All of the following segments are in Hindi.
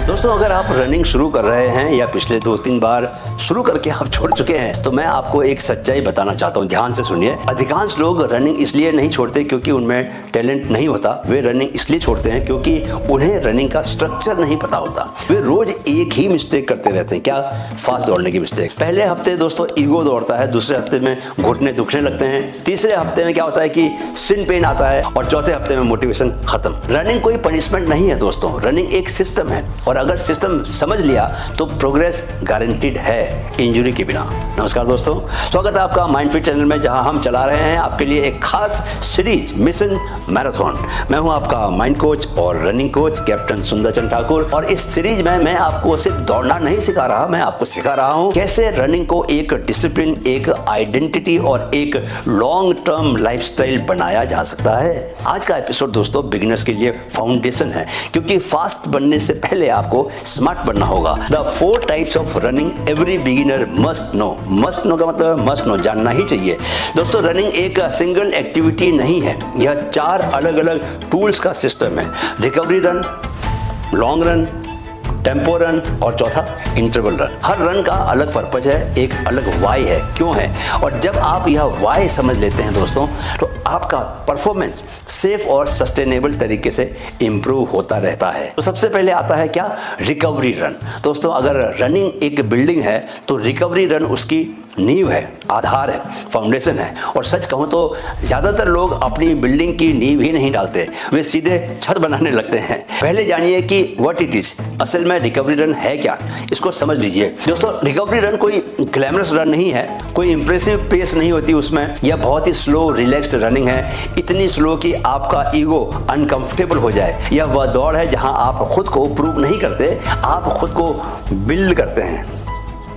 दोस्तों, अगर आप रनिंग शुरू कर रहे हैं या पिछले 2-3 बार शुरू करके आप छोड़ चुके हैं तो मैं आपको एक सच्चाई बताना चाहता हूं। ध्यान से सुनिए। अधिकांश लोग रनिंग इसलिए नहीं छोड़ते क्योंकि उनमें टैलेंट नहीं होता। वे रनिंग इसलिए छोड़ते हैं क्योंकि उन्हें रनिंग का स्ट्रक्चर नहीं पता होता। वे रोज एक ही मिस्टेक करते रहते हैं। क्या? फास्ट दौड़ने की मिस्टेक। पहले हफ्ते दोस्तों ईगो दौड़ता है, दूसरे हफ्ते में घुटने दुखने लगते हैं, तीसरे हफ्ते में क्या होता है कि शिन पेन आता है और चौथे हफ्ते में मोटिवेशन खत्म। रनिंग कोई पनिशमेंट नहीं है दोस्तों, रनिंग एक सिस्टम है और अगर सिस्टम समझ लिया तो प्रोग्रेस गारंटीड है, इंजरी के बिना। नमस्कार दोस्तों, स्वागत है आपका माइंड फिट चैनल में, जहां हम चला रहे हैं आपके लिए एक खास सीरीज मिशन मैराथन। मैं हूं आपका माइंड कोच और रनिंग कोच कैप्टन सुंदर चंद ठाकुर और इस सीरीज में मैं आपको सिर्फ दौड़ना नहीं सिखा रहा, मैं आपको सिखा रहा हूं कैसे रनिंग को एक डिसिप्लिन, एक आइडेंटिटी और एक लॉन्ग टर्म लाइफस्टाइल बनाया जा सकता है। आज का एपिसोड दोस्तों बिगिनर्स के लिए फाउंडेशन है, क्योंकि फास्ट बनने से पहले आपको स्मार्ट बनना होगा। The 4 types of running every beginner must know. Must know का मतलब मस्ट नो, जानना ही चाहिए। दोस्तों, रनिंग एक सिंगल एक्टिविटी नहीं है, यह 4 अलग अलग टूल्स का सिस्टम है। Recovery run, long run, tempo run और चौथा इंटरवल रन। हर रन का अलग पर्पज है, एक अलग वाई है, क्यों है। और जब आप यह वाई समझ लेते हैं दोस्तों तो आपका परफॉर्मेंस सेफ और सस्टेनेबल तरीके से इंप्रूव होता रहता है। तो सबसे पहले आता है क्या? Recovery run. दोस्तों, अगर रनिंग एक बिल्डिंग है तो रिकवरी रन उसकी नींव है, आधार है, फाउंडेशन है। और सच कहूं तो ज्यादातर लोग अपनी बिल्डिंग की नींव ही नहीं डालते, वे सीधे छत बनाने लगते हैं। पहले जानिए कि व्हाट इट इज, असल में रिकवरी रन है क्या, इसको समझ लीजिए। दोस्तों, रिकवरी रन कोई ग्लैमरस रन नहीं है, कोई इंप्रेसिव पेस नहीं होती उसमें, यह बहुत ही स्लो रिलैक्स्ड रनिंग है, इतनी स्लो कि आपका ईगो अनकंफर्टेबल हो जाए। यह वह दौड़ है जहां आप खुद को प्रूव नहीं करते, आप खुद को बिल्ड करते हैं।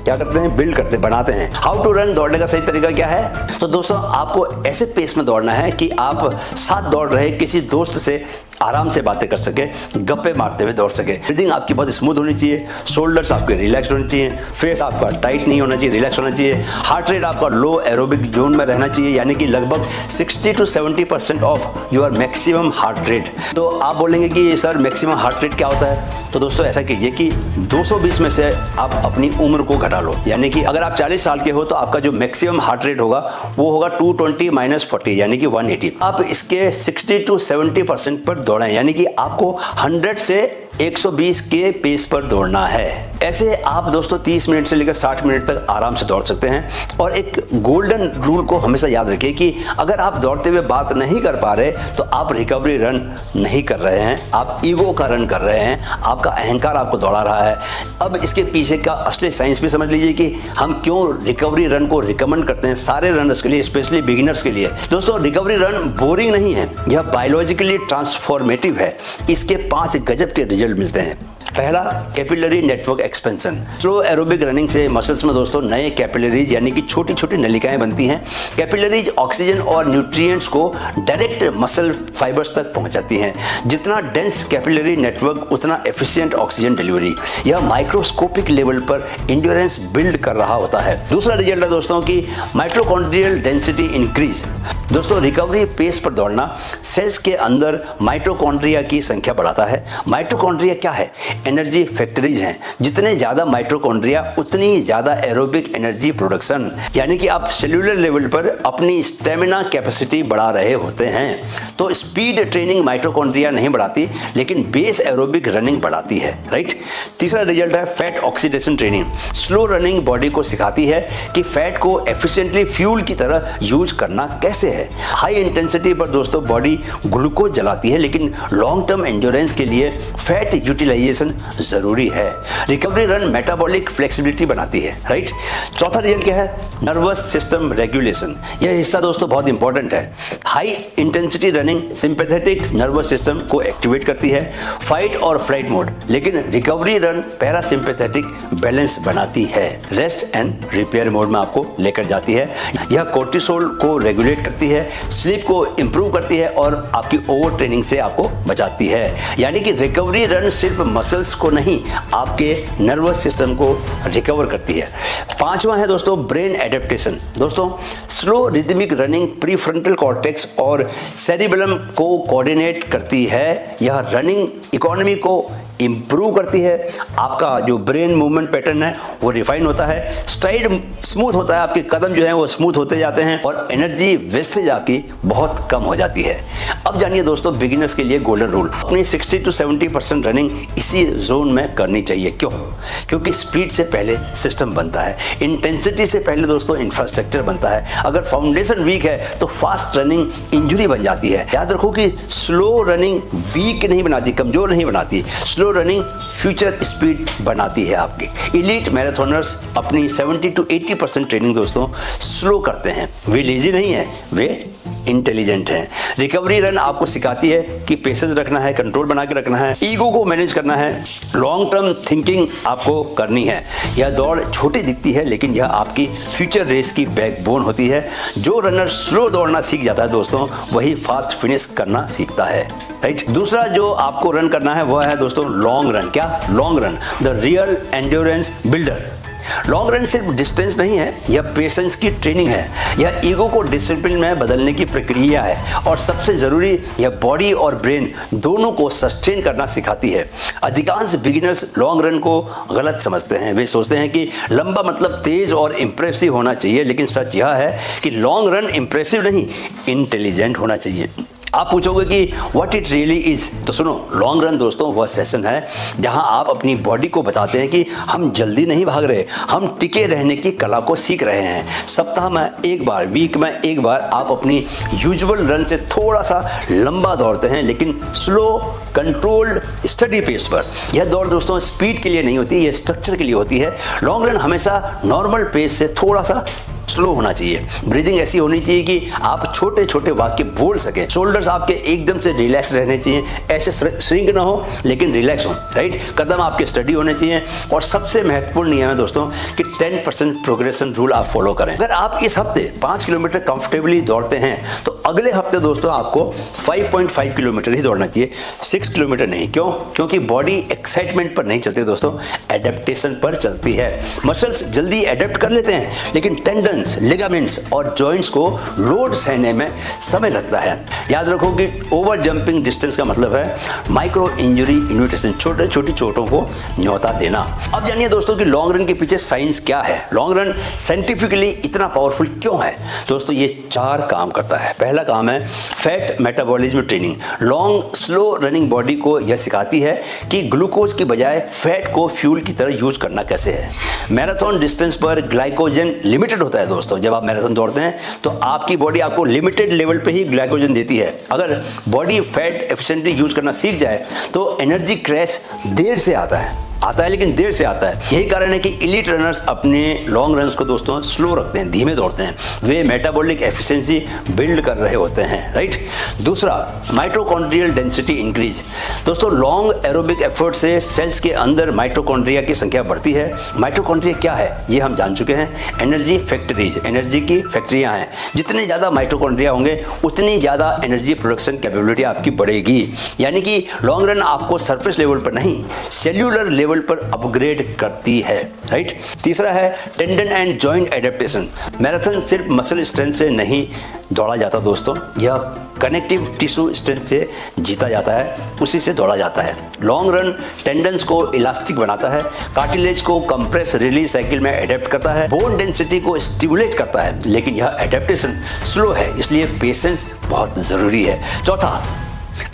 क्या करते हैं? बिल्ड करते, बनाते हैं। हाउ टू रन, दौड़ने का सही तरीका क्या है? तो दोस्तों, आपको ऐसे पेस में दौड़ना है कि आप साथ दौड़ रहे किसी दोस्त से आराम से बातें कर सके, गप्पे मारते हुए दौड़ सके। ब्रीदिंग आपकी बहुत स्मूथ होनी चाहिए, शोल्डर्स आपके रिलैक्स होने चाहिए, फेस आपका टाइट नहीं होना चाहिए, रिलैक्स होना चाहिए। हार्ट रेट आपका लो एरोबिक जोन में रहना चाहिए, यानी कि लगभग 60 to 70% of your maximum heart rate. तो आप बोलेंगे कि सर मैक्सिमम हार्ट रेट क्या होता है? तो दोस्तों, ऐसा कीजिए कि 220 में से आप अपनी उम्र को घटा लो, यानी कि अगर आप 40 साल के हो तो आपका जो मैक्सिमम हार्ट रेट होगा वो होगा 220 - 40 यानी कि 180। आप इसके 60 to 70% पर दौड़ें, यानी कि आपको 100 से 120 के पेस पर दौड़ना है। ऐसे आप दोस्तों 30 मिनट से लेकर 60 मिनट तक आराम से दौड़ सकते हैं। और एक गोल्डन रूल को हमेशा याद रखिए कि अगर आप दौड़ते हुए बात नहीं कर पा रहे तो आप रिकवरी रन नहीं कर रहे हैं, आप ईगो का रन कर रहे हैं, आपका अहंकार आपको दौड़ा रहा है। अब इसके पीछे का असली साइंस भी समझ लीजिए कि हम क्यों रिकवरी रन को रिकमेंड करते हैं सारे रनर्स के लिए, स्पेशली बिगिनर्स के लिए। दोस्तों, रिकवरी रन बोरिंग नहीं है, यह बायोलॉजिकली ट्रांसफॉर्मेटिव है। इसके 5 गजब के रिजल्ट मिलते हैं। पहला, capillary network expansion. Slow aerobic running से मसल्स में दोस्तों नए कैपिलरीज यानी कि छोटी छोटी नलिकाएं बनती हैं। कैपिलरीज ऑक्सीजन और न्यूट्रिएंट्स को डायरेक्ट मसल फाइबर्स तक पहुंचाती हैं। जितना डेंस कैपिलरी नेटवर्क उतना एफिशिएंट ऑक्सीजन डिलीवरी। यह माइक्रोस्कोपिक लेवल पर इंड्योरेंस बिल्ड कर रहा होता है। दूसरा रिजल्ट है दोस्तों की माइटोकॉन्ड्रियल डेंसिटी इंक्रीज। दोस्तों, रिकवरी पेस पर दौड़ना सेल्स के अंदर माइटोकॉन्ड्रिया की संख्या बढ़ाता है। माइटोकॉन्ड्रिया क्या है? एनर्जी फैक्टरीज हैं। जितने ज्यादा माइटोकॉन्ड्रिया उतनी ज्यादा एरोबिक एनर्जी प्रोडक्शन, यानी कि आप सेल्यूलर लेवल पर अपनी स्टेमिना कैपेसिटी बढ़ा रहे होते हैं। तो स्पीड ट्रेनिंग माइटोकॉन्ड्रिया नहीं बढ़ाती, लेकिन बेस एरोबिक रनिंग बढ़ाती है, राइट। तीसरा रिजल्ट है fat oxidation training. Slow running body को सिखाती है कि फैट को एफिशिएंटली फ्यूल की तरह यूज करना कैसे है। हाई इंटेंसिटी पर दोस्तों बॉडी ग्लूकोज जलाती है, लेकिन लॉन्ग टर्म एंड्योरेंस के लिए फैट यूटिलाइजेशन जरूरी है। रिकवरी रन मेटाबॉलिक फ्लेक्सिबिलिटी बनाती है, राइट। चौथा रिजल्ट क्या है? Nervous system regulation. यह हिस्सा दोस्तों बहुत इंपॉर्टेंट है। High intensity running sympathetic nervous system को एक्टिवेट करती है, फाइट और फ्लाइट मोड, लेकिन रिकवरी रन पैरासिम्पैथेटिक बैलेंस बनाती है, रेस्ट एंड रिपेयर मोड में आपको लेकर जाती है। यह कोर्टिसोल को रेगुलेट करती है, स्लीप को इंप्रूव करती है और आपकी ओवर ट्रेनिंग से आपको बचाती है। यानी कि रिकवरी रन सिर्फ मसल्स को नहीं, आपके नर्वस सिस्टम को रिकवर करती है। पांचवा है दोस्तों ब्रेन एडेप्टेशन। दोस्तों, slow rhythmic running prefrontal cortex और सेरिबेलम को कोऑर्डिनेट करती है। यह रनिंग इकोनॉमी को इंप्रूव करती है, आपका जो ब्रेन मूवमेंट पैटर्न है वो रिफाइन होता है, स्ट्राइड स्मूथ होता है, आपके कदम जो है वो स्मूथ होते जाते हैं और एनर्जी वेस्टेज आपकी बहुत कम हो जाती है। अब जानिए दोस्तों बिगिनर्स के लिए गोल्डन रूल, अपनी 60 to 70% रनिंग इसी जोन में करनी चाहिए। क्यों? क्योंकि स्पीड से पहले सिस्टम बनता है, इंटेंसिटी से पहले दोस्तों इंफ्रास्ट्रक्चर बनता है। अगर फाउंडेशन वीक है तो फास्ट रनिंग इंजरी बन जाती है। याद रखो कि स्लो रनिंग वीक नहीं बनाती, कमजोर नहीं बनाती, स्लो रनिंग फ्यूचर स्पीड बनाती है आपकी। एलीट मैराथनर्स अपनी 70 to 80% ट्रेनिंग दोस्तों स्लो करते हैं। वे लेजी नहीं है, वे इंटेलिजेंट हैं। रिकवरी रन आपको सिखाती है कि पेशेंस रखना है, कंट्रोल बना के रखना है, ईगो को मैनेज करना है, लॉन्ग टर्म थिंकिंग आपको करनी है। यह दौड़ छोटी दिखती है लेकिन यह आपकी फ्यूचर रेस की बैकबोन होती है। जो रनर स्लो दौड़ना सीख जाता है दोस्तों वही फास्ट फिनिश करना सीखता है, राइट। दूसरा जो आपको रन करना है वह है दोस्तों लॉन्ग रन। क्या? Long run, the real endurance builder. Long run सिर्फ डिस्टेंस नहीं है, यह पेशेंस की ट्रेनिंग है, यह ईगो को डिसिप्लिन में बदलने की प्रक्रिया है और सबसे जरूरी यह बॉडी और ब्रेन दोनों को सस्टेन करना सिखाती है। अधिकांश बिगिनर्स लॉन्ग रन को गलत समझते हैं। वे सोचते हैं कि लंबा मतलब तेज और इंप्रेसिव होना चाहिए, लेकिन सच यह है कि लॉन्ग रन इंप्रेसिव नहीं, इंटेलिजेंट होना चाहिए। आप पूछोगे कि व्हाट इट रियली इज, तो सुनो, लॉन्ग रन दोस्तों वह सेशन है जहां आप अपनी बॉडी को बताते हैं कि हम जल्दी नहीं भाग रहे, हम टिके रहने की कला को सीख रहे हैं। सप्ताह में एक बार, वीक में एक बार आप अपनी यूजुअल रन से थोड़ा सा लंबा दौड़ते हैं, लेकिन स्लो, कंट्रोल्ड, स्टडी पेस पर। यह दौड़ दोस्तों स्पीड के लिए नहीं होती, यह स्ट्रक्चर के लिए होती है। लॉन्ग रन हमेशा नॉर्मल पेस से थोड़ा सा स्लो होना चाहिए। ब्रीदिंग ऐसी होनी चाहिए कि आप छोटे छोटे वाक्य बोल सकें। शोल्डर्स आपके एकदम से रिलैक्स रहने चाहिए, ऐसे श्रिंक ना हो लेकिन रिलैक्स हो, राइट। कदम आपके स्टडी होने चाहिए और सबसे महत्वपूर्ण नियम है दोस्तों कि 10% प्रोग्रेशन रूल आप फॉलो करें। अगर आप इस हफ्ते 5 किलोमीटर कंफर्टेबली दौड़ते हैं तो अगले हफ्ते दोस्तों आपको 5.5 किलोमीटर ही दौड़ना चाहिए, 6 किलोमीटर नहीं। क्यों? क्योंकि बॉडी एक्साइटमेंट पर नहीं चलती दोस्तों, एडेप्टेशन पर चलती है। मसल्स जल्दी एडेप्ट कर लेते हैं लेकिन टेंडन, लिगामेंट्स और जॉइंट्स को लोड सहने में समय लगता है। याद रखो कि ओवर जंपिंग डिस्टेंस का मतलब है माइक्रो इंजरी इन्विटेशन, छोटे छोटी चोटों को न्योता देना। अब जानिए दोस्तों कि लॉन्ग रन के पीछे साइंस क्या है, लॉन्ग रन साइंटिफिकली इतना पावरफुल क्यों है। दोस्तों ये 4 काम करता है। पहला काम है fat metabolism training. Long slow running body को यह सिखाती है कि ग्लूकोज की बजाय फैट को फ्यूल की तरह यूज करना कैसे है। मैराथन डिस्टेंस पर ग्लाइकोजन लिमिटेड होता है दोस्तों। जब आप मैराथन दौड़ते हैं तो आपकी बॉडी आपको लिमिटेड लेवल पे ही ग्लाइकोजन देती है। अगर बॉडी फैट एफिशिएंटली यूज करना सीख जाए तो एनर्जी क्रैश देर से आता है लेकिन देर से आता है। यही कारण है कि एलीट रनर्स अपने लॉन्ग रन्स को दोस्तों स्लो रखते हैं, धीमे दौड़ते हैं। वे मेटाबॉलिक एफिशिएंसी बिल्ड कर रहे होते हैं, राइट। दूसरा, माइटोकॉन्ड्रियल डेंसिटी इंक्रीज। दोस्तों लॉन्ग एरोबिक एफर्ट से सेल्स के अंदर माइटोकॉन्ड्रिया की संख्या बढ़ती है। माइटोकॉन्ड्रिया क्या है ये हम जान चुके हैं, एनर्जी फैक्ट्रीज, एनर्जी की फैक्ट्रियां हैं। जितने ज्यादा माइटोकॉन्ड्रिया होंगे उतनी ज्यादा एनर्जी प्रोडक्शन कैपेबिलिटी आपकी बढ़ेगी। यानी कि लॉन्ग रन आपको सरफेस लेवल पर नहीं, सेल्यूलर लेवल पर अपग्रेड करती है, राइट। तीसरा है tendon and joint adaptation. Marathon सिर्फ मसल स्ट्रेंथ से नहीं दौड़ा जाता दोस्तों, यह कनेक्टिव टिश्यू स्ट्रेंथ से जीता जाता है, उसी से दौड़ा जाता है। लॉन्ग रन टेंडन्स को इलास्टिक बनाता है, कार्टिलेज को कंप्रेस रिलीज साइकिल में एडेप्ट करता है, बोन डेंसिटी को स्टिमुलेट करता है, लेकिन यह एडेप्टेशन स्लो है, इसलिए पेशेंस बहुत जरूरी है। चौथा,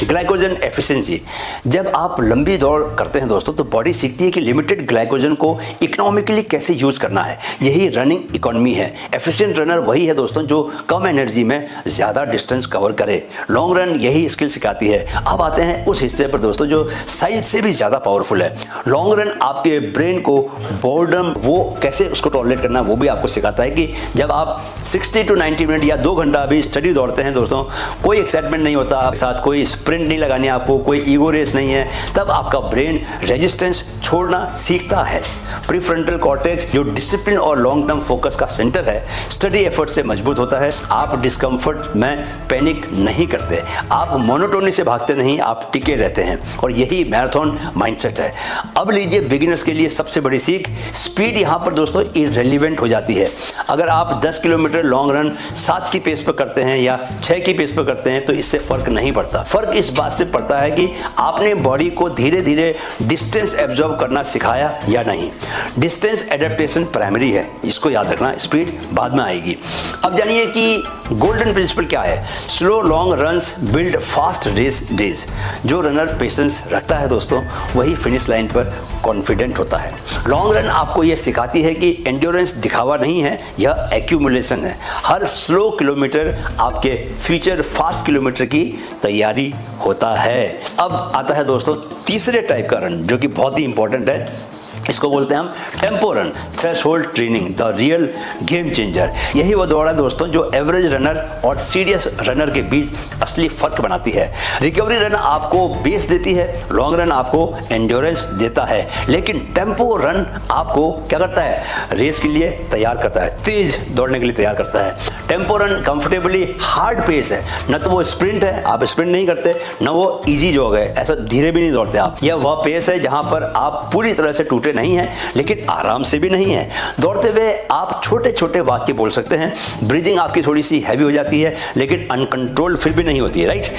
ग्लाइकोजन एफिशिएंसी। जब आप लंबी दौड़ करते हैं दोस्तों तो बॉडी सीखती है कि लिमिटेड ग्लाइकोजन को इकोनॉमिकली कैसे यूज करना है। यही रनिंग इकोनॉमी है। एफिशिएंट रनर वही है दोस्तों जो कम एनर्जी में ज्यादा डिस्टेंस कवर करे। लॉन्ग रन यही स्किल सिखाती है। अब आते हैं उस हिस्से पर दोस्तों जो साइंस से भी ज्यादा पावरफुल है। लॉन्ग रन आपके ब्रेन को बोर्डम वो कैसे उसको टॉलरेट करना वो भी आपको सिखाता है कि जब आप 60 to 90 मिनट या 2 घंटा अभी स्टडी दौड़ते हैं दोस्तों, कोई एक्साइटमेंट नहीं होता, आपके साथ कोई स्प्रिंट नहीं लगानी आपको, कोई ईगो रेस नहीं है, तब आपका ब्रेन रेजिस्टेंस छोड़ना सीखता है। प्रीफ्रंटल कॉर्टेक्स जो डिसिप्लिन और लॉन्ग टर्म फोकस का सेंटर है, स्टडी एफर्ट से मजबूत होता है। आप डिस्कम्फर्ट में पैनिक नहीं करते, आप मोनोटोनी से भागते नहीं, आप टिके रहते हैं, और यही मैराथन माइंडसेट है। अब लीजिए बिगिनर्स के लिए सबसे बड़ी सीख, स्पीड यहाँ पर दोस्तों इररिलेवेंट हो जाती है। अगर आप 10 किलोमीटर लॉन्ग रन 7 की पेस पर करते हैं या 6 की पेस पर करते हैं तो इससे फर्क नहीं पड़ता। फर्क इस बात से पड़ता है कि आपने बॉडी को धीरे धीरे डिस्टेंस एब्जॉर्ब करना सिखाया या नहीं। डिस्टेंस एडेप्टेशन प्राइमरी है, इसको याद रखना, स्पीड बाद में आएगी। अब जानिए कि गोल्डन प्रिंसिपल क्या है। Slow long runs build fast race days. जो रनर पेशेंस रखता है दोस्तों, वही फिनिश लाइन पर कॉन्फिडेंट होता है। लॉन्ग रन आपको यह सिखाती है कि एंड्योरेंस दिखावा नहीं है, यह एक्यूमुलेशन है। हर स्लो किलोमीटर आपके फ्यूचर फास्ट किलोमीटर की तैयारी होता है। अब आता है दोस्तों तीसरे टाइप का रन, जो कि बहुत ही इंपॉर्टेंट है। इसको बोलते हैं हम tempo run, threshold training, the real game changer. यही वो दौड़ है दोस्तों जो एवरेज रनर और सीरियस रनर के बीच असली फर्क बनाती है। रिकवरी रन आपको बेस देती है, लॉन्ग रन आपको एंड्योरेंस देता है, लेकिन टेम्पो रन आपको क्या करता है, रेस के लिए तैयार करता है, तेज दौड़ने के लिए तैयार करता है। Tempo run comfortably hard pace है, न तो वो स्प्रिंट है, आप स्प्रिंट नहीं करते, न वो इजी जॉग है, ऐसा धीरे भी नहीं दौड़ते आप। यह वह पेस है जहां पर आप पूरी तरह से टूटे नहीं है, लेकिन आराम से भी नहीं है। दौड़ते हुए आप छोटे छोटे वाक्य बोल सकते हैं, ब्रीदिंग आपकी थोड़ी सी हैवी हो जाती है, लेकिन अनकंट्रोल्ड फिर भी नहीं होती है, राइट।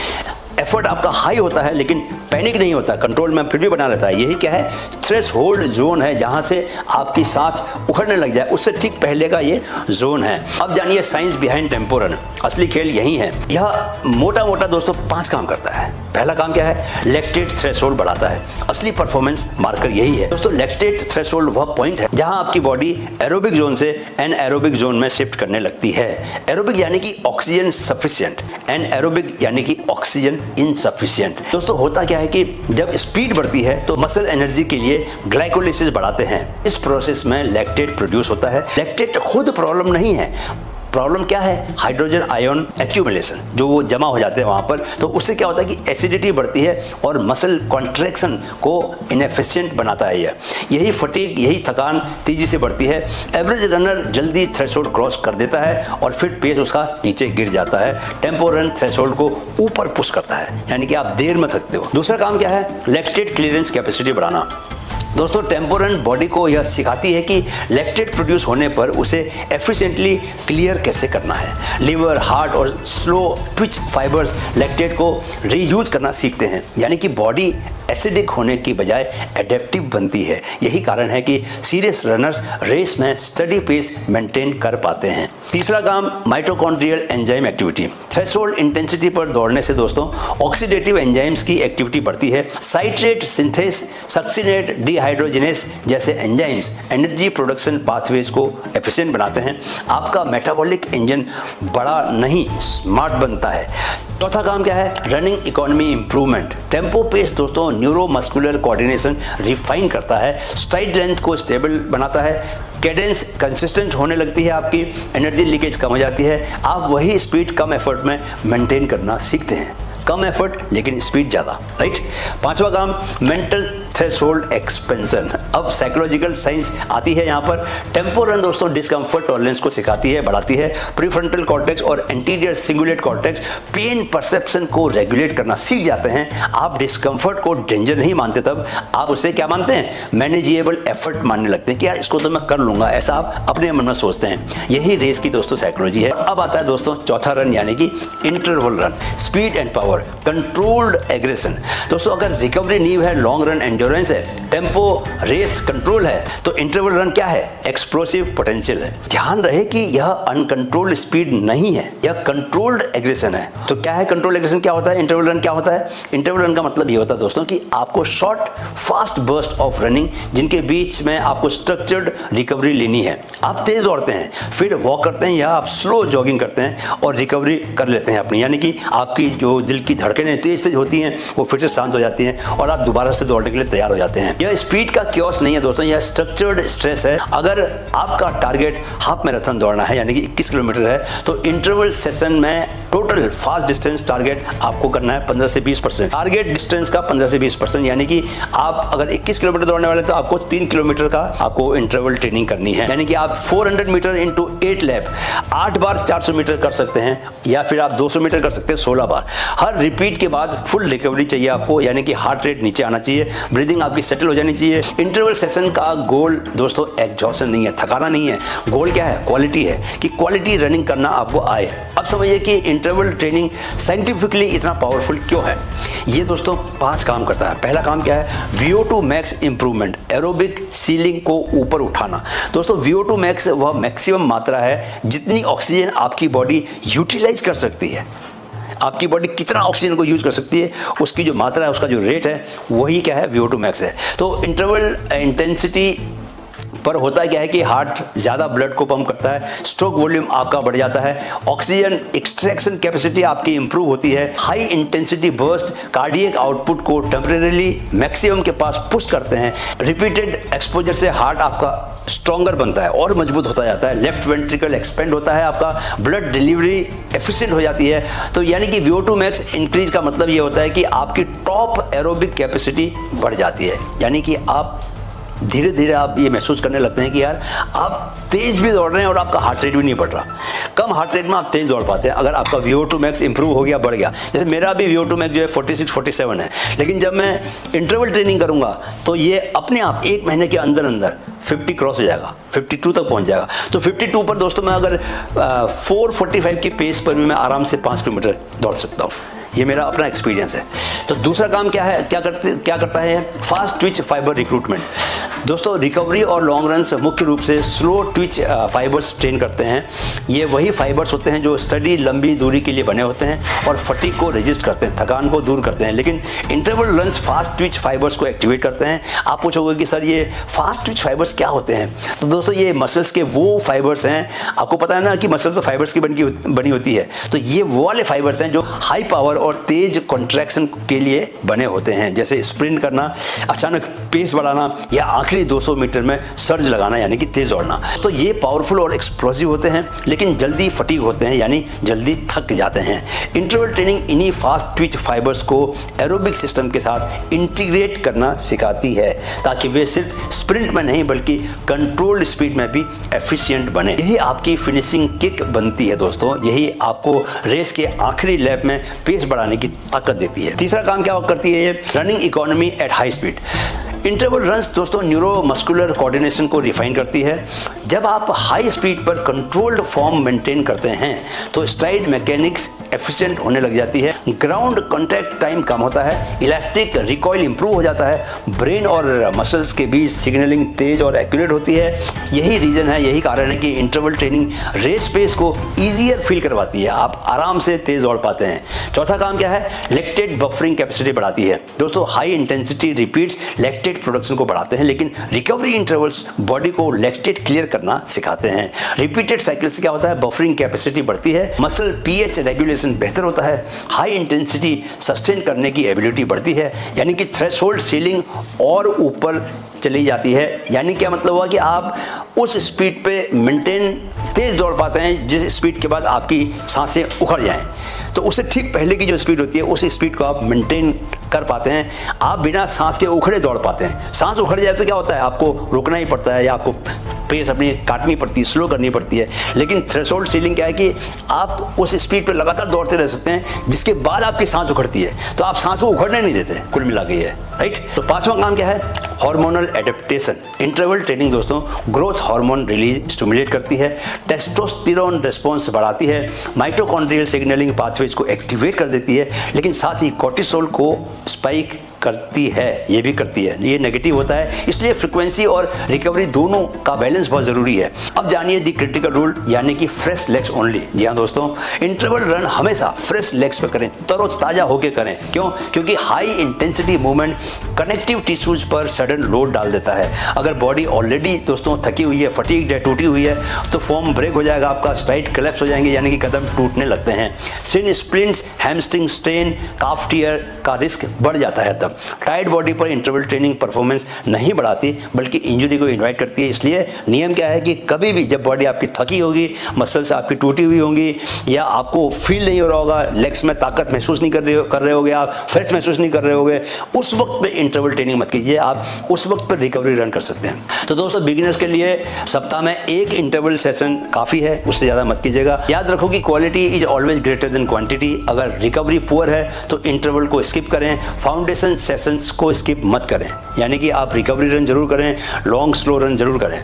एफर्ट आपका हाई होता है, लेकिन पैनिक नहीं होता, कंट्रोल में फिर भी बना रहता है। यही क्या है, थ्रेशोल्ड जोन है, जहां से आपकी सांस उखड़ने लग जाए, उससे ठीक पहले का ये जोन है। अब जानिए साइंस बिहाइंड टेम्पो रन, असली खेल यही है। यह मोटा मोटा दोस्तों 5 काम करता है। पहला काम क्या है, लैक्टेट थ्रेशोल्ड बढ़ाता है। असली परफॉर्मेंस मार्कर यही है दोस्तों। लैक्टेट थ्रेशोल्ड वह पॉइंट है जहां आपकी बॉडी एरोबिक जोन से एनएरोबिक जोन में शिफ्ट करने लगती है। एरोबिक यानी कि ऑक्सीजन सफिशिएंट, एनएरोबिक यानी कि ऑक्सीजन इनसफिशिएंट। दोस्तों होता क्या है कि जब स्पीड बढ़ती है तो मसल एनर्जी के लिए ग्लाइकोलिसिस बढ़ाते हैं। इस प्रोसेस में लैक्टेट प्रोड्यूस होता है। लैक्टेट खुद प्रॉब्लम नहीं है, प्रॉब्लम क्या है, हाइड्रोजन आयन एक्यूमुलेशन, जो वो जमा हो जाते हैं वहां पर। तो उससे क्या होता है कि एसिडिटी बढ़ती है और मसल कॉन्ट्रैक्शन को इनएफिशिएंट बनाता है। यही फटीग, यही थकान तेजी से बढ़ती है। एवरेज रनर जल्दी थ्रेशोल्ड क्रॉस कर देता है और फिर पेस उसका नीचे गिर जाता है। टेम्पो रन थ्रेशोल्ड को ऊपर पुश करता है, यानी कि आप देर में थकते हो। दूसरा काम क्या है, लैक्टेट क्लियरेंस कैपेसिटी बढ़ाना। दोस्तों टेम्पो रन बॉडी को यह सिखाती है कि लैक्टेट प्रोड्यूस होने पर उसे एफिशिएंटली क्लियर कैसे करना है। लिवर, हार्ट और स्लो ट्विच फाइबर्स लैक्टेट को रीयूज करना सीखते हैं, यानी कि बॉडी एसिडिक होने की बजाय एडेप्टिव बनती है। यही कारण है कि सीरियस रनर्स रेस में स्टडी पेस मेंटेन कर पाते हैं। तीसरा काम, mitochondrial enzyme activity. Threshold intensity पर दौड़ने से दोस्तों ऑक्सीडेटिव एंजाइम्स की एक्टिविटी बढ़ती है। साइट्रेट सिंथेस, सक्सिनेट, डिहाइड्रोजिनेस जैसे एंजाइम्स एनर्जी प्रोडक्शन पाथवेज को एफिशिएंट बनाते हैं। आपका मेटाबॉलिक इंजन बड़ा नहीं स्मार्ट बनता है। चौथा काम क्या है, running economy improvement. Tempo pace दोस्तों न्यूरोमस्कुलर कोऑर्डिनेशन रिफाइन करता है, स्ट्राइड लेंथ को स्टेबल बनाता है, कैडेंस कंसिस्टेंट होने लगती है, आपकी एनर्जी लीकेज कम हो जाती है। आप वही स्पीड कम एफर्ट में मेंटेन करना सीखते हैं। कम एफर्ट लेकिन स्पीड ज़्यादा, राइट। पांचवा काम, मेंटल थ्रेशोल्ड एक्सपेंशन। अब साइकोलॉजिकल साइंस आती है यहाँ पर। टेम्पो रन दोस्तों डिस्कम्फर्ट टॉलरेंस को सिखाती है, बढ़ाती है। प्रीफ्रंटल कॉर्टेक्स और anterior cingulate cortex pain perception को रेगुलेट करना सीख जाते हैं। आप डिस्कम्फर्ट को डेंजर नहीं मानते, तब आप उसे क्या मानते हैं, मैनेजेबल एफर्ट मानने लगते हैं कि यार इसको तो मैं कर लूंगा, ऐसा आप अपने मन में सोचते हैं। यही रेस की दोस्तों साइकोलॉजी है। अब आता है दोस्तों चौथा रन, यानी कि interval run. Speed and power, controlled aggression. दोस्तों अगर रिकवरी नींव है, लॉन्ग रन एंड्योरेंस है, टेम्पो रेस कंट्रोल है, तो इंटरवल रन क्या है, एक्सप्लोसिव पोटेंशियल है। ध्यान रहे कि यह अनकंट्रोल्ड स्पीड नहीं है, यह कंट्रोल्ड एग्रेशन है। तो क्या है कंट्रोल एग्रेशन, क्या होता है, इंटरवल रन क्या होता है। इंटरवल रन का मतलब ये होता है दोस्तों कि आपको short fast burst of running, जिनके बीच में आपको स्ट्रक्चर्ड रिकवरी लेनी है। आप तेज दौड़ते हैं, फिर वॉक करते हैं, या आप स्लो जॉगिंग करते हैं और रिकवरी कर लेते हैं अपनी, यानी कि आपकी जो दिल की धड़कनें तेज तेज होती हैं वो फिर से शांत हो जाती हैं और आप दोबारा से दौड़ने के लिए तैयार हो जाते हैं। यह स्पीड का क्योस नहीं है दोस्तों, यह स्ट्रक्चर्ड स्ट्रेस है। अगर आपका टारगेट हाफ मैराथन दौड़ना है, यानी कि 21 किलोमीटर है, तो इंटरवल सेशन में टोटल फास्ट डिस्टेंस टारगेट आपको करना है 15 से 20%। टारगेट डिस्टेंस का 15 से 20%, यानी कि आप अगर 21 किलोमीटर दौड़ने वाले तो आपको 3 किलोमीटर का आपको इंटरवल ट्रेनिंग करनी है, यानी कि आप 400 मीटर इंटू 8 लैप 8 बार 400 मीटर कर सकते हैं, या फिर आप 200 मीटर कर सकते हैं 16 बार। हर रिपीट के बाद फुल रिकवरी चाहिए आपको, यानी कि हार्ट रेट नीचे आना चाहिए, ब्रीदिंग आपकी सेटल हो जानी चाहिए। इंटरवल सेशन का गोल दोस्तों एग्जॉशन नहीं है, थकाना नहीं है, गोल क्या है, क्वालिटी है, कि क्वालिटी रनिंग करना आपको आए। अब समझिए कि इंटरवल ट्रेनिंग साइंटिफिकली इतना पावरफुल क्यों है। ये दोस्तों 5 काम करता है। पहला काम क्या है? VO2 max improvement, aerobic ceiling को ऊपर उठाना। दोस्तों VO2 मैक्स वह मैक्सिमम मात्रा है जितनी ऑक्सीजन आपकी बॉडी यूटिलाइज कर सकती है। आपकी बॉडी कितना ऑक्सीजन को यूज कर सकती है, उसकी जो मात्रा है, उसका जो रेट है, वही क्या है? VO2 मैक्स है। तो इंटरवल इंटेंसिटी पर होता क्या है कि हार्ट ज़्यादा ब्लड को पंप करता है, स्ट्रोक वॉल्यूम आपका बढ़ जाता है, ऑक्सीजन एक्सट्रैक्शन कैपेसिटी आपकी इंप्रूव होती है, high intensity burst cardiac output को टेम्परेरीली मैक्सिमम के पास पुश करते हैं, रिपीटेड एक्सपोजर से हार्ट आपका स्ट्रॉन्गर बनता है और मजबूत होता जाता है, लेफ्ट वेंट्रिकल एक्सपेंड होता है, आपका ब्लड डिलीवरी एफिशिएंट हो जाती है। तो यानी कि VO2 मैक्स इंक्रीज का मतलब ये होता है कि आपकी टॉप एरोबिक कैपेसिटी बढ़ जाती है, यानी कि आप धीरे धीरे आप ये महसूस करने लगते हैं कि यार आप तेज भी दौड़ रहे हैं और आपका हार्ट रेट भी नहीं बढ़ रहा। कम हार्ट रेट में आप तेज दौड़ पाते हैं अगर आपका VO2 मैक्स इंप्रूव हो गया, बढ़ गया। जैसे मेरा भी VO2 मैक्स जो है 46-47 है, लेकिन जब मैं इंटरवल ट्रेनिंग करूंगा तो ये अपने आप 1 महीने के अंदर अंदर 50 क्रॉस हो जाएगा, 52 तक पहुंच जाएगा। तो 52 पर दोस्तों मैं अगर 4:45 की पेस पर भी मैं आराम से 5 किलोमीटर दौड़ सकता हूँ। ये मेरा अपना एक्सपीरियंस है। तो दूसरा काम क्या है, क्या करता है? Fast Twitch fibre recruitment. दोस्तों रिकवरी और लॉन्ग रन मुख्य रूप से स्लो ट्विच फाइबर्स ट्रेन करते हैं। ये वही फाइबर्स होते हैं जो स्टडी लंबी दूरी के लिए बने होते हैं और फटीग को रेजिस्ट करते हैं, थकान को दूर करते हैं। लेकिन interval runs fast Twitch fibres को एक्टिवेट करते हैं। आप पूछोगे कि सर ये फास्ट ट्विच फाइबर्स क्या होते हैं? तो दोस्तों ये मसल्स के वो फाइबर्स हैं, आपको पता है ना कि मसल्स तो फाइबर्स की बनी होती है, तो ये वो वाले फाइबर्स हैं जो हाई पावर और तेज कॉन्ट्रैक्शन के लिए बने होते हैं, जैसे स्प्रिंट करना, अचानक पेस बढ़ाना या आखिरी 200 मीटर में सर्ज लगाना यानी कि तेज दौड़ना। तो ये पावरफुल और एक्सप्लोसिव होते हैं, लेकिन जल्दी फटीग होते हैं यानी जल्दी थक जाते हैं। इंटरवल ट्रेनिंग इन्हीं फास्ट ट्विच फाइबर्स को एरोबिक सिस्टम के साथ इंटीग्रेट करना सिखाती है ताकि वे सिर्फ स्प्रिंट में नहीं बल्कि कंट्रोल्ड स्पीड में भी एफिशिएंट बने। यही आपकी फिनिशिंग किक बनती है दोस्तों, यही आपको रेस के आखिरी लैप में पेस बढ़ाने की ताकत देती है। तीसरा काम क्या करती है? ये running economy at high speed. Interval runs दोस्तों न्यूरोमस्कुलर कोऑर्डिनेशन को रिफाइन करती है। जब आप हाई स्पीड पर कंट्रोल्ड फॉर्म मेंटेन करते हैं तो स्ट्राइड मैकेनिक्स एफिशिएंट होने लग जाती है, ग्राउंड कॉन्टैक्ट टाइम कम होता है, इलास्टिक रिकॉइल इंप्रूव हो जाता है, ब्रेन और मसल्स के बीच सिग्नलिंग तेज और एक्यूरेट होती है। यही रीजन है, यही कारण है कि इंटरवल ट्रेनिंग रेस पेस को ईजियर फील करवाती है, आप आराम से तेज दौड़ पाते हैं। चौथा काम क्या है? लैक्टेट बफरिंग कैपेसिटी बढ़ाती है। दोस्तों high intensity repeats lactate production को बढ़ाते हैं, लेकिन रिकवरी इंटरवल्स बॉडी को लैक्टेट क्लियर करना सिखाते हैं। रिपीटेड साइकिल से क्या होता है? बफरिंग कैपेसिटी बढ़ती है, मसल पीएच रेगुलेशन बेहतर होता है, हाई इंटेंसिटी सस्टेन करने की एबिलिटी बढ़ती है, यानी कि थ्रेशोल्ड सीलिंग और ऊपर चली जाती है। यानी क्या मतलब हुआ कि आप उस स्पीड पे मेंटेन तेज दौड़ पाते हैं जिस स्पीड के बाद आपकी सांसें उखड़ जाएं। तो उससे ठीक पहले की जो स्पीड होती है उस स्पीड को आप मेंटेन कर पाते हैं, आप बिना सांस के उखड़े दौड़ पाते हैं। सांस उखड़ जाए तो क्या होता है? आपको रुकना ही पड़ता है या आपको पेस अपनी काटनी पड़ती है, स्लो करनी पड़ती है। लेकिन थ्रेशोल्ड सीलिंग क्या है कि आप उस स्पीड पर लगातार दौड़ते रह सकते हैं जिसके बाद आपकी सांस उखड़ती है, तो आप सांस को उखड़ने नहीं देते, कुल मिला के ये राइट। तो पांचवा काम क्या है? Hormonal adaptation. इंटरवल ट्रेनिंग दोस्तों ग्रोथ हार्मोन रिलीज स्टिमुलेट करती है, टेस्टोस्टेरोन रिस्पॉन्स बढ़ाती है, माइटोकॉन्ड्रियल सिग्नलिंग पाथवेज को एक्टिवेट कर देती है, लेकिन साथ ही कोर्टिसोल को स्पाइक करती है, ये भी करती है, ये नेगेटिव होता है। इसलिए फ्रीक्वेंसी और रिकवरी दोनों का बैलेंस बहुत जरूरी है। अब जानिए दी क्रिटिकल रूल यानी कि फ्रेश लेग्स ओनली। जी हाँ दोस्तों, इंटरवल रन हमेशा फ्रेश लेग्स पे करें, तरोताजा होकर करें। क्यों? क्योंकि high intensity movement connective tissues पर सडन लोड डाल देता है। अगर बॉडी ऑलरेडी दोस्तों थकी हुई है, फटीग्ड है, टूटी हुई है, तो फॉर्म ब्रेक हो जाएगा, आपका स्ट्राइड कोलैप्स हो जाएंगे, यानी कि कदम टूटने लगते हैं। सिन स्प्लिंट्स, हैमस्ट्रिंग स्ट्रेन, काफ टियर का रिस्क बढ़ जाता है। टाइट बॉडी पर इंटरवल ट्रेनिंग परफॉर्मेंस नहीं बढ़ाती बल्कि इंजरी को इनवाइट करती है। इसलिए नियम क्या है कि कभी भी जब बॉडी आपकी थकी होगी, मसल्स आपकी टूटी हुई होंगी या आपको फील नहीं हो रहा होगा, लेग्स में ताकत महसूस नहीं कर रहे होगे, आप फ्रेश महसूस नहीं कर रहे होगे, उस वक्त पे इंटरवल ट्रेनिंग मत कीजिए, आप उस वक्त पर रिकवरी रन कर सकते हैं। तो दोस्तों बिगिनर्स के लिए सप्ताह में 1 इंटरवल सेशन काफ़ी है, उससे ज़्यादा मत कीजिएगा। याद रखो कि quality is always greater than quantity. अगर रिकवरी पुअर है तो इंटरवल को स्किप करें। फाउंडेशन सेशंस को स्किप मत करें, यानी कि आप रिकवरी रन जरूर करें, लॉन्ग स्लो रन जरूर करें,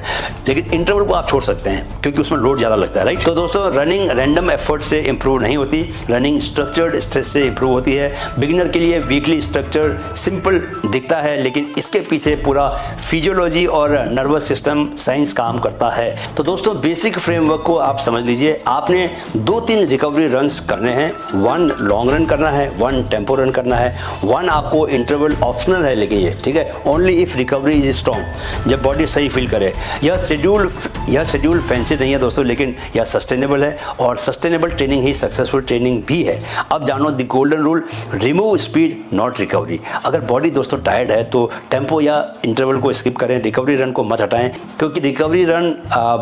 लेकिन इंटरवल को आप छोड़ सकते हैं क्योंकि उसमें लोड ज़्यादा लगता है, राइट। तो दोस्तों, रनिंग रैंडम एफर्ट से इंप्रूव नहीं होती, रनिंग स्ट्रक्चर्ड स्ट्रेस से इंप्रूव होती है। बिगिनर के लिए वीकली स्ट्रक्चर सिंपल दिखता है, लेकिन इसके पीछे पूरा फिजियोलॉजी और नर्वस सिस्टम साइंस काम करता है। तो दोस्तों, बेसिक फ्रेमवर्क को आप समझ लीजिए। आपने 2-3 रिकवरी रन्स करने हैं, 1 लॉन्ग रन करना है, 1 टेम्पो रन करना है, 1 आपको इंटरवल ऑप्शनल है, लेकिन ये ठीक है only if recovery is strong, जब बॉडी सही फील करे। यह शेड्यूल फैंसी नहीं है दोस्तों, लेकिन यह सस्टेनेबल है और सस्टेनेबल ट्रेनिंग ही सक्सेसफुल ट्रेनिंग भी है। अब जानो the golden rule, remove speed not recovery. अगर बॉडी दोस्तों टायर्ड है तो टेम्पो या इंटरवल को स्किप करें, रिकवरी रन को मत हटाएं, क्योंकि रिकवरी रन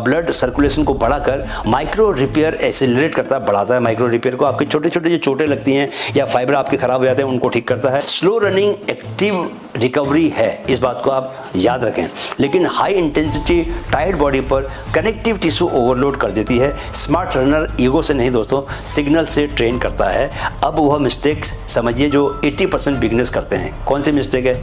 ब्लड सर्कुलेशन को बढ़ाकर माइक्रो रिपेयर एक्सेलरेट करता है, बढ़ाता है माइक्रो रिपेयर को। आपकी छोटे छोटे जो चोटें लगती हैं या फाइबर आपके खराब हो जाते हैं उनको ठीक करता है। स्लो रनिंग एक्टिव रिकवरी है, इस बात को आप याद रखें, लेकिन हाई इंटेंसिटी टायर्ड बॉडी पर कनेक्टिव टिश्यू ओवरलोड कर देती है। स्मार्ट रनर ईगो से नहीं दोस्तों, सिग्नल से ट्रेन करता है। अब वह मिस्टेक्स समझिए जो 80% बिगिनर्स करते हैं। कौन सी मिस्टेक है?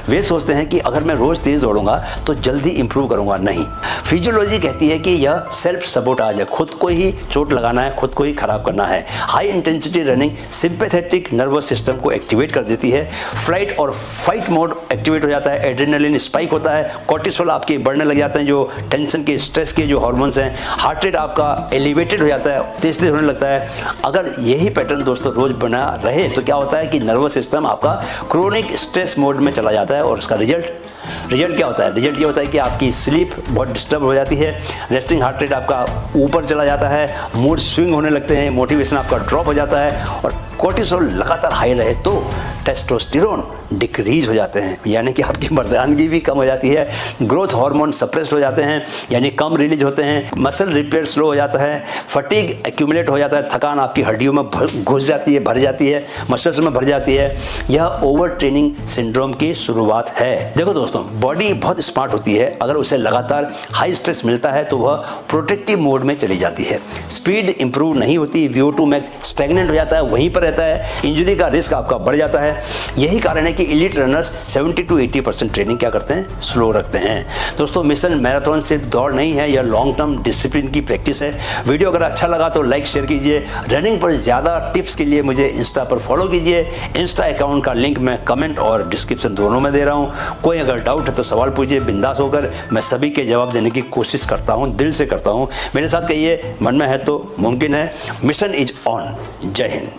वे सोचते हैं कि अगर मैं रोज तेज दौड़ूंगा तो जल्दी इंप्रूव करूंगा। नहीं, फिजियोलॉजी कहती है कि यह सेल्फ सबोटाज है, खुद को ही चोट लगाना है, खुद को ही खराब करना है। High intensity running sympathetic nervous system को एक्टिवेट कर देती है, फ्लाइट और फाइट मोड एक्टिवेट हो जाता है, एड्रेनलिन स्पाइक होता है, कोर्टिसोल आपके बढ़ने लग जाते हैं, जो टेंशन के स्ट्रेस के जो हार्मोन्स हैं, हार्ट रेट आपका एलिवेटेड हो जाता है, तेज तेज होने लगता है। अगर यही पैटर्न दोस्तों रोज बना रहे तो क्या होता है कि नर्वस सिस्टम आपका क्रोनिक स्ट्रेस मोड में चला जाता है और उसका रिजल्ट क्या होता है? रिजल्ट ये होता है कि आपकी स्लीप बहुत डिस्टर्ब हो जाती है, रेस्टिंग हार्ट रेट आपका ऊपर चला जाता है, मूड स्विंग होने लगते हैं, मोटिवेशन आपका ड्रॉप हो जाता है, और कोर्टिसोल लगातार हाई रहे तो टेस्टोस्टेरोन डिक्रीज हो जाते हैं, यानी कि आपकी मर्दानगी भी कम हो जाती है। ग्रोथ हार्मोन सप्रेस्ड हो जाते हैं, यानी कम रिलीज होते हैं। मसल रिपेयर स्लो हो जाता है, फटीग एक्यूमुलेट हो जाता है, थकान आपकी हड्डियों में घुस जाती है, भर जाती है, मसल्स में भर जाती है। यह ओवर ट्रेनिंग सिंड्रोम की शुरुआत है। देखो दोस्तों, बॉडी बहुत स्मार्ट होती है, अगर उसे लगातार हाई स्ट्रेस मिलता है तो वह प्रोटेक्टिव मोड में चली जाती है। स्पीड इंप्रूव नहीं होती, VO2 मैक्स स्टैग्नेंट हो जाता है, वहीं पर रहता है, इंजरी का रिस्क आपका बढ़ जाता है। यही कारण है कि एलीट रनर्स 70 to 80% ट्रेनिंग क्या करते हैं? स्लो रखते हैं। दोस्तों, मिशन मैराथन सिर्फ दौड़ नहीं है, यह लॉन्ग टर्म डिसिप्लिन की प्रैक्टिस है। वीडियो अगर अच्छा लगा तो लाइक शेयर कीजिए। रनिंग पर ज़्यादा टिप्स के लिए मुझे इंस्टा पर फॉलो कीजिए। इंस्टा अकाउंट का लिंक मैं कमेंट और डिस्क्रिप्शन दोनों में दे रहा हूँ। कोई अगर डाउट है तो सवाल पूछिए बिंदास होकर, मैं सभी के जवाब देने की कोशिश करता हूँ, दिल से करता हूँ। मेरे साथ कहिए, मन में है तो मुमकिन है। Mission is on. जय हिंद।